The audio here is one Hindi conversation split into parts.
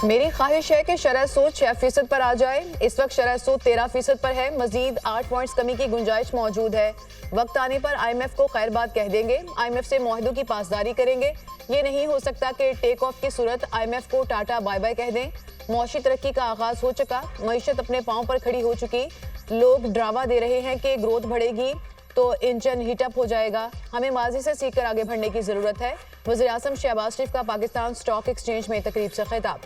मेरी ख्वाहिश है कि शरह सूद 6% पर आ जाए। इस वक्त शरह सूद 13% पर है। मजीद 8 पॉइंट्स कमी की गुंजाइश मौजूद है। वक्त आने पर IMF को खैर बात कह देंगे। IMF से मुआहदों की पासदारी करेंगे। ये नहीं हो सकता कि टेक ऑफ की सूरत IMF को टाटा बाय बाय कह दें। मौशी तरक्की का आगाज हो चुका, मईशत अपने पाँव पर खड़ी हो चुकी। लोग ड्रामा दे रहे हैं कि ग्रोथ बढ़ेगी तो इंजन हीटअप हो जाएगा। हमें माजी से सीखकर आगे बढ़ने की जरूरत है। वज़ीर आज़म शहबाज शरीफ का पाकिस्तान स्टॉक एक्सचेंज में तकरीब से खिताब।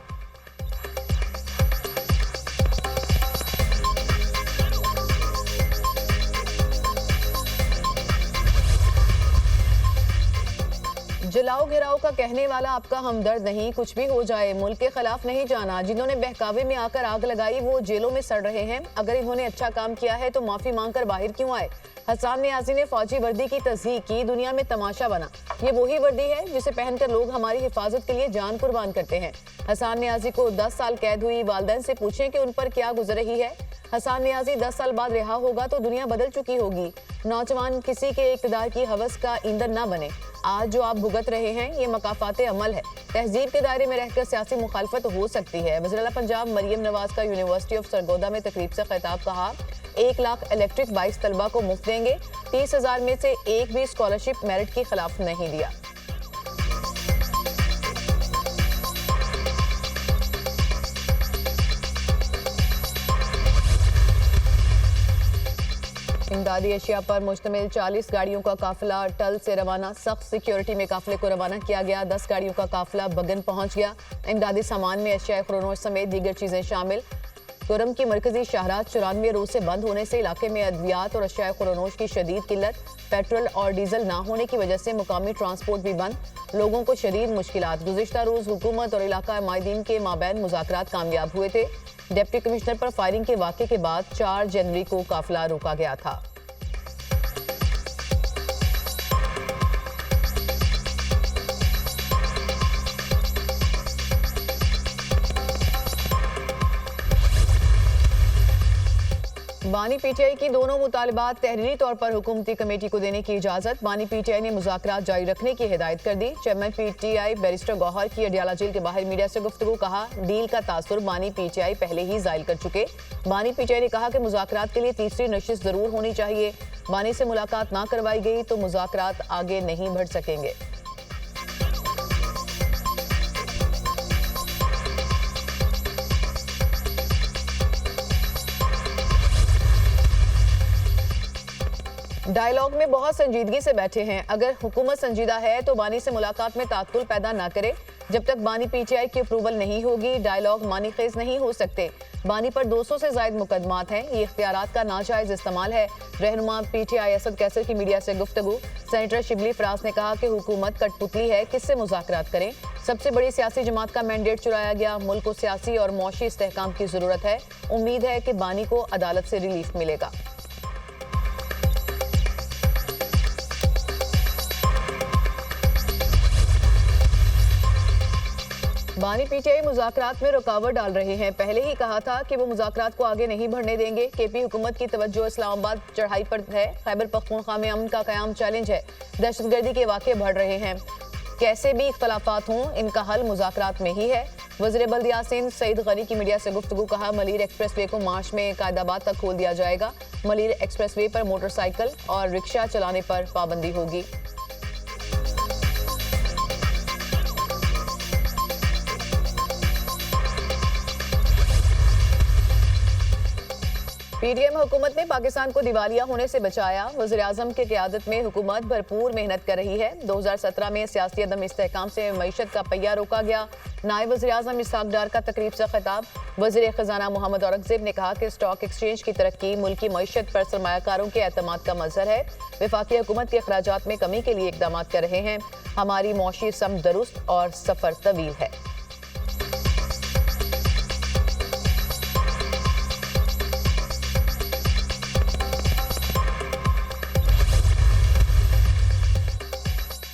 जलाओ घिराओ का कहने वाला आपका हमदर्द नहीं, कुछ भी हो जाए मुल्क के खिलाफ नहीं जाना। जिन्होंने बहकावे में आकर आग लगाई वो जेलों में सड़ रहे हैं। अगर इन्होंने अच्छा काम किया है तो माफी मांगकर बाहर क्यों आए। हसन नियाजी ने फौजी वर्दी की तस्दीक की, दुनिया में तमाशा बना। ये वही वर्दी है जिसे पहनकर लोग हमारी हिफाजत के लिए जान कुर्बान करते हैं। हसन नियाजी को 10 साल कैद हुई। वालिदैन से पूछें कि उन पर क्या गुजर रही है। हसन नियाजी 10 साल बाद रिहा होगा तो दुनिया बदल चुकी होगी। नौजवान किसी के इक़्तिदार की हवस का ईंधन न बने। आज जो आप भुगत रहे हैं ये मकाफाते अमल है। तहजीब के दायरे में रहकर सियासी मुखालफत हो सकती है। वज़ीर पंजाब मरियम नवाज का यूनिवर्सिटी ऑफ सरगोदा में तकरीब से खिताब। कहा 1 लाख इलेक्ट्रिक बाइक तलबा को मुफ्त देंगे। 30,000 में से एक भी स्कॉलरशिप मेरिट के खिलाफ नहीं दिया। इमदादी अशिया पर मुश्तमिल 40 गाड़ियों का काफिला टल से रवाना। सख्त सिक्योरिटी में काफिले को रवाना किया गया। 10 गाड़ियों का काफिला बगन पहुंच गया। इमदादी सामान में अशिया खुरोनोश समेत दीगर चीजें शामिल। तुरम की मरकजी शाहराह 94 रोज से बंद होने से इलाके में अद्वियात और अशिया खुरोनोश की शदीद किल्लत। पेट्रोल और डीजल ना होने की वजह से मुकामी ट्रांसपोर्ट भी बंद। लोगों को शदीद मुश्किलात। गुज़िश्ता रोज हुकूमत और इलाका माहिदीन के माबैन मुज़ाकरात कामयाब हुए थे। डिप्टी कमिश्नर पर फायरिंग के वाक़े के बाद 4 जनवरी को काफिला रोका गया था। बानी PTI की दोनों मुतालबात तहरीरी तौर पर हुकूमती कमेटी को देने की इजाजत। बानी PTI ने मुज़ाकरात जारी रखने की हिदायत कर दी। चेयरमैन PTI बैरिस्टर गौहर की अडियाला जेल के बाहर मीडिया से गुफ्तगू। कहा डील का तासुर बानी PTI पहले ही जायल कर चुके। बानी PTI ने कहा कि मुज़ाकरात के लिए तीसरी नशिस्त जरूर होनी चाहिए। बानी से मुलाकात ना करवाई गई तो मुज़ाकरात आगे नहीं बढ़ सकेंगे। डायलॉग में बहुत संजीदगी से बैठे हैं। अगर हुकूमत संजीदा है तो बानी से मुलाकात में तात्कुल पैदा ना करे। जब तक बानी PTI की अप्रूवल नहीं होगी डायलॉग मानीखेज नहीं हो सकते। बानी पर 200 से ज्यादा मुकदमात हैं। ये इख्तियारात का नाजायज इस्तेमाल है। रहनुमा PTI असद कैसर की मीडिया से गुफ्तगू। सेनेटर शिबली फराज ने कहा कि हुकूमत कठपुतली है, किससे मुज़ाकरात करें। सबसे बड़ी सियासी जमात का मैंडेट चुराया गया। मुल्क को सियासी और मौशी इस्तेहकाम की जरूरत है। उम्मीद है कि बानी को अदालत से रिलीफ मिलेगा। बानी PTI मुज़ाकरात में रुकावट डाल रहे हैं। पहले ही कहा था कि वो मुज़ाकरात को आगे नहीं बढ़ने देंगे। KP हुकूमत की तवज्जो इस्लामाबाद चढ़ाई पर है। खैबर पख्तूनख्वा में अमन का क़याम चैलेंज है। दहशतगर्दी के वाक़े बढ़ रहे हैं। कैसे भी इख्तलाफात हों इनका हल मुज़ाकरात में ही है। वज़ीर बल्दियात सिंध सईद गनी की मीडिया से गुफ्तगू। कहा मलीर एक्सप्रेस वे को मार्च में कायदाबाद तक खोल दिया जाएगा। मलीर एक्सप्रेस वे पर मोटरसाइकिल और रिक्शा चलाने पर पाबंदी होगी। PDM हुकूमत ने पाकिस्तान को दिवालिया होने से बचाया। वज़ीर आज़म की क़यादत में हुकूमत भरपूर मेहनत कर रही है। 2017 में सियासी अदम इस्तेहकाम से मईशत का पहिया रोका गया। नायब वज़ीर आज़म इसहाक डार का तकरीब से खिताब। वज़ीर ख़जाना मोहम्मद औरंगज़ेब ने कहा कि स्टॉक एक्सचेंज की तरक्की मुल्क की मईशत पर सरमायाकारों के एतमाद का मज़हर है। वफाकी हुकूमत के अखराजात में कमी के लिए इक़दाम कर रहे हैं। हमारी मौशी समत दुरुस्त और सफ़र तवील है।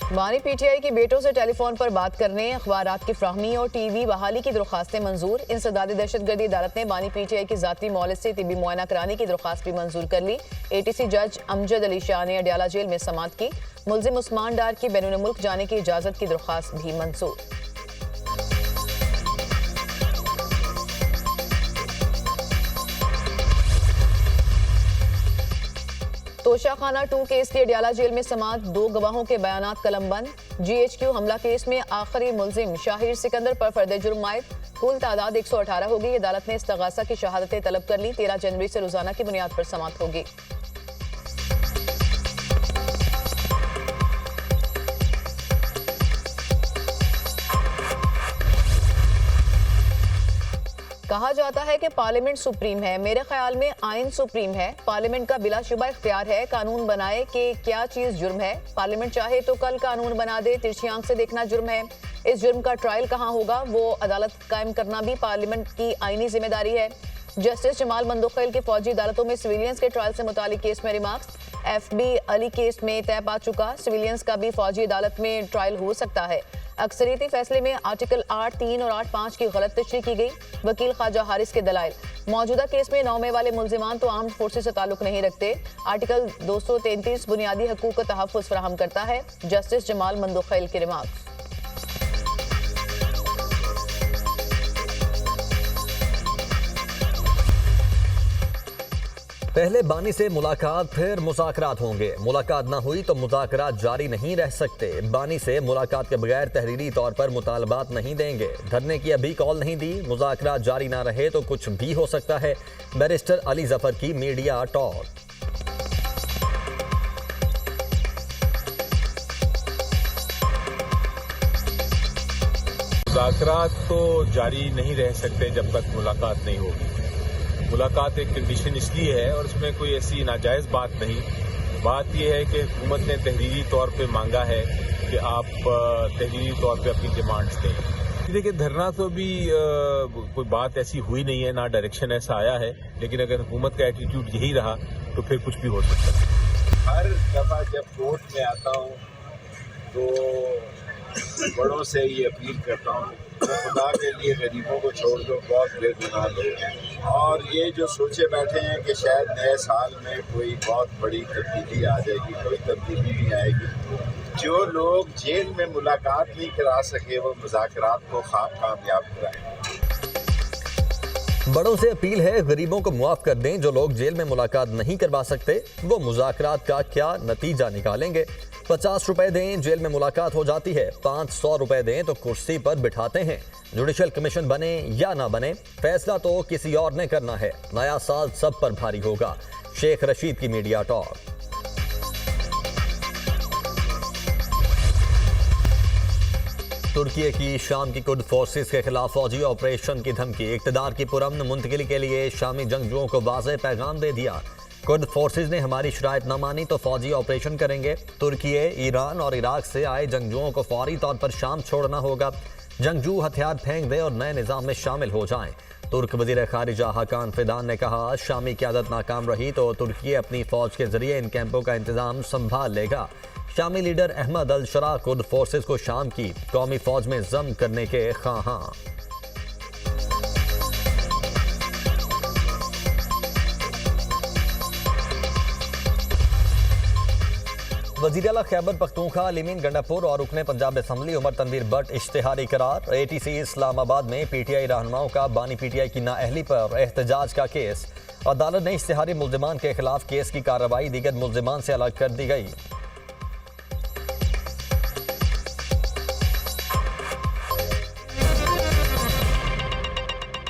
बानी PTI की बेटों से टेलीफोन पर बात करने, अखबारात की फ्राहमी और TV बहाली की दरख्वास्तें मंजूर। इंसदाद दहशतगर्दी अदालत ने बानी PTI की जाती मौलद से तिबी मुआयना कराने की दरख्वास्त भी मंजूर कर ली। ATC जज अमजद अली शाह ने अडियाला जेल में समाअत की। मुल्जिम उस्मान डार की बैरून मुल्क जाने की इजाजत की दरख्वास्त भी मंजूर। तोशाखाना 2 केस की अडियाला जेल में समाअत, 2 गवाहों के बयानात कलमबंद। GHQ हमला केस में आखिरी मुलजिम शाहिर सिकंदर पर फर्द जुर्म आयद। कुल तादाद 118 होगी। अदालत ने इस्तगासा की शहादतें तलब कर ली। 13 जनवरी से रोजाना की बुनियाद पर समाअत होगी। कहा जाता है कि पार्लियामेंट सुप्रीम है। मेरे ख्याल में आइन सुप्रीम है। पार्लियामेंट का बिलाशुबा इख्तियार है कानून बनाए कि क्या चीज जुर्म है। पार्लियामेंट चाहे तो कल कानून बना दे। तिरछी आंख से देखना जुर्म है। इस जुर्म का ट्रायल कहाँ होगा, वो अदालत कायम करना भी पार्लियामेंट की आईनी जिम्मेदारी है। जस्टिस जमाल मंदोखैल के फौजी अदालतों में सिविलियंस के ट्रायल से मुतालिक केस में रिमार्क्स। FB अली केस में तय पा चुका, सिविलियंस का भी फौजी अदालत में ट्रायल हो सकता है। अक्सरियती फैसले में आर्टिकल 8(3) और 8(5) की गलत तशरीह की गई। वकील ख्वाजा हारिस के दलाइल, मौजूदा केस में 9 मई वाले मुल्जिमान तो आर्म्ड फोर्सेस से ताल्लुक नहीं रखते। आर्टिकल 233 बुनियादी हकूक का तहफ़्फ़ुज़ फराहम करता है। जस्टिस जमाल मंदोखैल के रिमार्क्स। पहले बानी से मुलाकात, फिर मुज़ाकरात होंगे। मुलाकात ना हुई तो मुज़ाकरात जारी नहीं रह सकते। बानी से मुलाकात के बगैर तहरीरी तौर पर मुतालबात नहीं देंगे। धरने की अभी कॉल नहीं दी। मुज़ाकरात जारी ना रहे तो कुछ भी हो सकता है। बैरिस्टर अली जफर की मीडिया टॉक। मुज़ाकरात तो जारी नहीं रह सकते जब तक मुलाकात नहीं होगी। मुलाकात एक कंडीशन इसलिए है और उसमें कोई ऐसी नाजायज़ बात नहीं। बात यह है कि हुकूमत ने तहरीरी तौर पे मांगा है कि आप तहरीरी तौर पे अपनी डिमांड्स दें। देखिए, धरना तो भी कोई बात ऐसी हुई नहीं है, ना डायरेक्शन ऐसा आया है। लेकिन अगर हुकूमत का एटीट्यूड यही रहा तो फिर कुछ भी हो सकता है। हर दफ़ा जब कोर्ट में आता हूँ तो बड़ों से ही अपील करता हूँ तो खुदा के लिए गरीबों को छोड़ दो, बहुत बेगुनाह लोग हैं। और ये जो सोचे बैठे हैं कि शायद नए साल में कोई बहुत बड़ी तब्दीली आ जाएगी, कोई तब्दीली नहीं आएगी। जो लोग जेल में मुलाकात नहीं करा सके वो मुज़ाकरात को ख़ाब कामयाब कराएं। बड़ों से अपील है, गरीबों को मुआफ कर दें। जो लोग जेल में मुलाकात नहीं करवा सकते वो मुज़ाकरात का क्या नतीजा निकालेंगे। 50 रुपए दें, जेल में मुलाकात हो जाती है। 500 रुपए दें तो कुर्सी पर बिठाते हैं। जुडिशल कमीशन बने या ना बने, फैसला तो किसी और ने करना है। नया साल सब पर भारी होगा। शेख रशीद की मीडिया टॉक। तुर्की की शाम की कुर्द फोर्सेस के खिलाफ फौजी ऑपरेशन की धमकी। इक़्तिदार की पुरअमन मुंतकिली के लिए शामी जंगजुओं को वाज़ेह पैगाम दे दिया। कुर्द फोर्सेस ने हमारी शराइत न मानी तो फौजी ऑपरेशन करेंगे। तुर्की, ईरान और इराक से आए जंगजुओं को फौरी तौर पर शाम छोड़ना होगा। जंगजू हथियार फेंक दें और नए निज़ाम में शामिल हो जाएं। तुर्क वज़ीर ख़ारिजा हाकान फिदान ने कहा, शामी क़यादत नाकाम रही तो तुर्की अपनी फ़ौज के ज़रिए इन कैंपों का इंतज़ाम संभाल लेगा। शामी लीडर अहमद अल शरा कुर्द फोर्सेस को शाम की कौमी फ़ौज में ज़म करने के ख़्वाहां। वज़ीर आला खैबर पख्तूनख्वा लिमीन गंडापुर और रुकने पंजाब असम्बली उमर तनवीर भट्ट इश्तिहारी करार। ATC इस्लामाबाद में PTI रहनुमाओं का बानी PTI की नाअहली पर एहतजाज का केस। अदालत ने इश्तिहारी मुल्जिमान के खिलाफ केस की कार्रवाई दीगर मुल्जिमान से अलग कर दी गई।